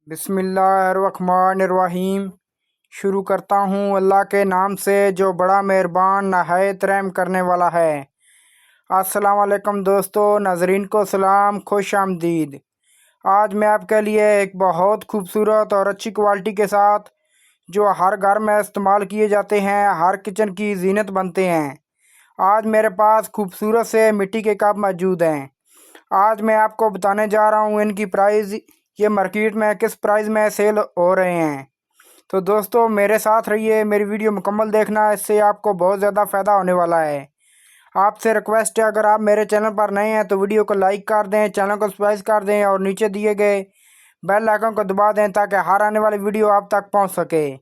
बिस्मिल्लाहिर्रहमानिर्रहीम। शुरू करता हूँ अल्लाह के नाम से जो बड़ा मेहरबान नहायत रहम करने वाला है। अस्सलाम वालेकुम दोस्तों, नाजरीन को सलाम, खुश आमदीद। आज मैं आपके लिए एक बहुत खूबसूरत और अच्छी क्वालिटी के साथ जो हर घर में इस्तेमाल किए जाते हैं, हर किचन की जीनत बनते हैं। आज मेरे पास खूबसूरत से मिट्टी के कप मौजूद हैं। आज मैं आपको बताने जा रहा हूँ इनकी प्राइस, ये मार्केट में किस प्राइस में सेल हो रहे हैं। तो दोस्तों मेरे साथ रहिए, मेरी वीडियो मुकम्मल देखना, इससे आपको बहुत ज़्यादा फ़ायदा होने वाला है। आपसे रिक्वेस्ट है, अगर आप मेरे चैनल पर नए हैं तो वीडियो को लाइक कर दें, चैनल को सब्सक्राइब कर दें और नीचे दिए गए बेल आइकन को दबा दें ताकि हर आने वाली वीडियो आप तक पहुंच सके।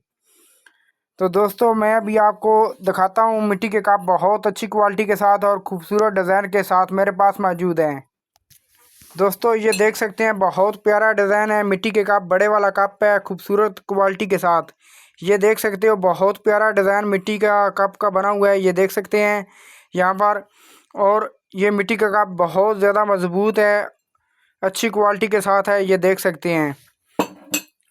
तो दोस्तों मैं अभी आपको दिखाता हूं मिट्टी के कप बहुत अच्छी क्वालिटी के साथ और खूबसूरत डिज़ाइन के साथ मेरे पास मौजूद हैं। दोस्तों ये देख सकते हैं, बहुत प्यारा डिज़ाइन है, मिट्टी के कप, बड़े वाला कप है, खूबसूरत क्वालिटी के साथ। ये देख सकते हो, बहुत प्यारा डिज़ाइन मिट्टी का कप का बना हुआ है, ये देख सकते हैं यहाँ पर। और ये मिट्टी का कप बहुत ज़्यादा मज़बूत है, अच्छी क्वालिटी के साथ है, ये देख सकते हैं।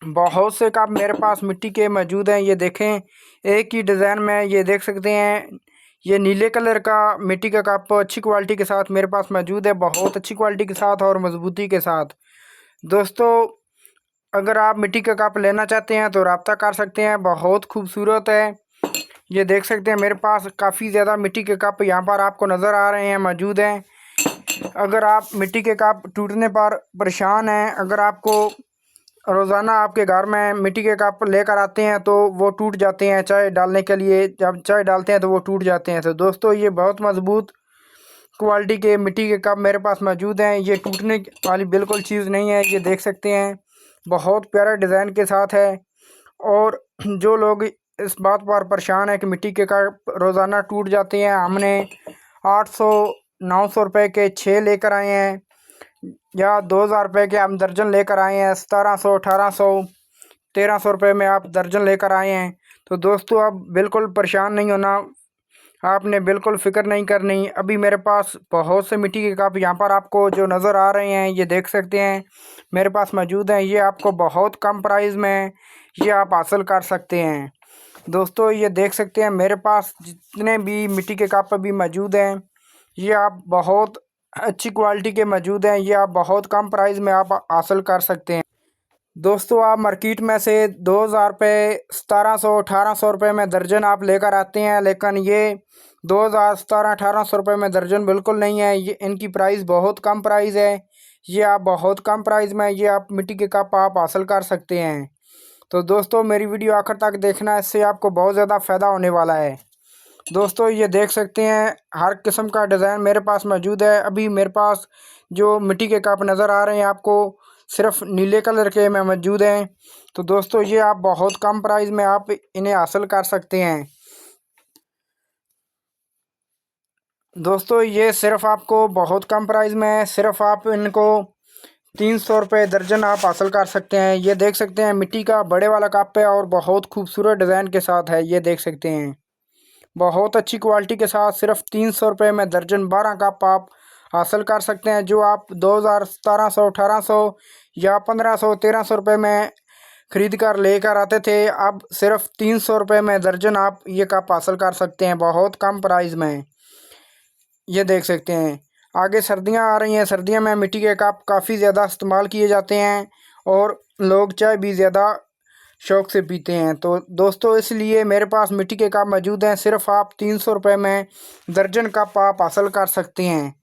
बहुत से कप मेरे पास मिट्टी के मौजूद हैं, ये देखें एक ही डिज़ाइन में, ये देख सकते हैं। ये नीले कलर का मिट्टी का कप अच्छी क्वालिटी के साथ मेरे पास मौजूद है, बहुत अच्छी क्वालिटी के साथ और मज़बूती के साथ। दोस्तों अगर आप मिट्टी का कप लेना चाहते हैं तो रब्ता कर सकते हैं, बहुत खूबसूरत है। ये देख सकते हैं मेरे पास काफ़ी ज़्यादा मिट्टी के कप यहाँ पर आपको नज़र आ रहे हैं, मौजूद हैं। अगर आप मिट्टी के कप टूटने पर परेशान हैं, अगर आपको रोज़ाना आपके घर में मिट्टी के कप लेकर आते हैं तो वो टूट जाते हैं, चाय डालने के लिए जब चाय डालते हैं तो वो टूट जाते हैं। तो दोस्तों ये बहुत मज़बूत क्वालिटी के मिट्टी के कप मेरे पास मौजूद हैं, ये टूटने वाली बिल्कुल चीज़ नहीं है, ये देख सकते हैं। बहुत प्यारा डिज़ाइन के साथ है। और जो लोग इस बात पर परेशान है कि मिट्टी के कप रोज़ाना टूट जाते हैं, हमने 800-900 रुपये के 6 लेकर आए हैं, या 2000 रुपये के हम दर्जन लेकर आए हैं, 1700-1800-1300 रुपये में आप दर्जन लेकर आए हैं। तो दोस्तों आप बिल्कुल परेशान नहीं होना, आपने बिल्कुल फ़िक्र नहीं करनी। अभी मेरे पास बहुत से मिट्टी के कप यहाँ पर आपको जो नज़र आ रहे हैं, ये देख सकते हैं मेरे पास मौजूद हैं। ये आपको बहुत कम प्राइस में ये आप हासिल कर सकते हैं। दोस्तों ये देख सकते हैं मेरे पास जितने भी मिट्टी के कप अभी मौजूद हैं, ये आप बहुत अच्छी क्वालिटी के मौजूद हैं, ये आप बहुत कम प्राइस में आप हासिल कर सकते हैं। दोस्तों आप मार्केट में से 2000 रुपये, 1700-1800 रुपये में दर्जन आप लेकर आते हैं, लेकिन ये 2000, 1700-1800 रुपये में दर्जन बिल्कुल नहीं है। ये इनकी प्राइस बहुत कम प्राइस है, ये आप बहुत कम प्राइस में ये आप मिट्टी के कप आप हासिल कर सकते हैं। तो दोस्तों मेरी वीडियो आखिर तक देखना, इससे आपको बहुत ज़्यादा फ़ायदा होने वाला है। दोस्तों ये देख सकते हैं हर किस्म का डिज़ाइन मेरे पास मौजूद है। अभी मेरे पास जो मिट्टी के कप नज़र आ रहे हैं आपको सिर्फ नीले कलर के में मौजूद हैं। तो दोस्तों ये आप बहुत कम प्राइस में आप इन्हें हासिल कर सकते हैं। दोस्तों ये सिर्फ आपको बहुत कम प्राइस में सिर्फ आप इनको 300 रुपये दर्जन आप हासिल कर सकते हैं। ये देख सकते हैं मिट्टी का बड़े वाला कप है और बहुत खूबसूरत डिज़ाइन के साथ है, ये देख सकते हैं। बहुत अच्छी क्वालिटी के साथ सिर्फ 300 रुपये में दर्जन 12 कप आप हासिल कर सकते हैं। जो आप 2000, 1700, 1800 या 1500, 1300 रुपये में ख़रीद कर लेकर आते थे, अब सिर्फ 300 रुपये में दर्जन आप ये कप हासिल कर सकते हैं, बहुत कम प्राइस में। ये देख सकते हैं। आगे सर्दियां आ रही हैं, सर्दियों में मिट्टी के कप काफ़ी ज़्यादा इस्तेमाल किए जाते हैं और लोग चाय भी ज़्यादा शौक़ से पीते हैं। तो दोस्तों इसलिए मेरे पास मिट्टी के कप मौजूद हैं, सिर्फ आप 300 रुपये में दर्जन कप आप हासिल कर सकते हैं।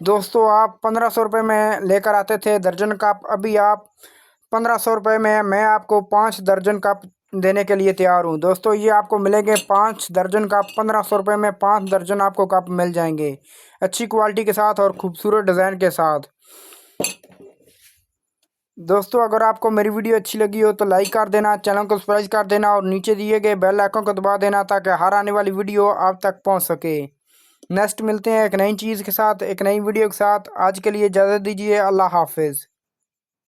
दोस्तों आप 1500 रुपये में लेकर आते थे दर्जन कप, अभी आप 1500 रुपये में मैं आपको 5 दर्जन कप देने के लिए तैयार हूँ। दोस्तों ये आपको मिलेंगे 5 दर्जन कप, 1500 रुपये में 5 दर्जन आपको कप मिल जाएंगे, अच्छी क्वालिटी के साथ और खूबसूरत डिज़ाइन के साथ। दोस्तों अगर आपको मेरी वीडियो अच्छी लगी हो तो लाइक कर देना, चैनल को सब्सक्राइब कर देना और नीचे दिए गए बेल आइकन को दबा देना ताकि हर आने वाली वीडियो आप तक पहुंच सके। नेक्स्ट मिलते हैं एक नई चीज़ के साथ, एक नई वीडियो के साथ। आज के लिए इजाज़त दीजिए, अल्लाह हाफिज़।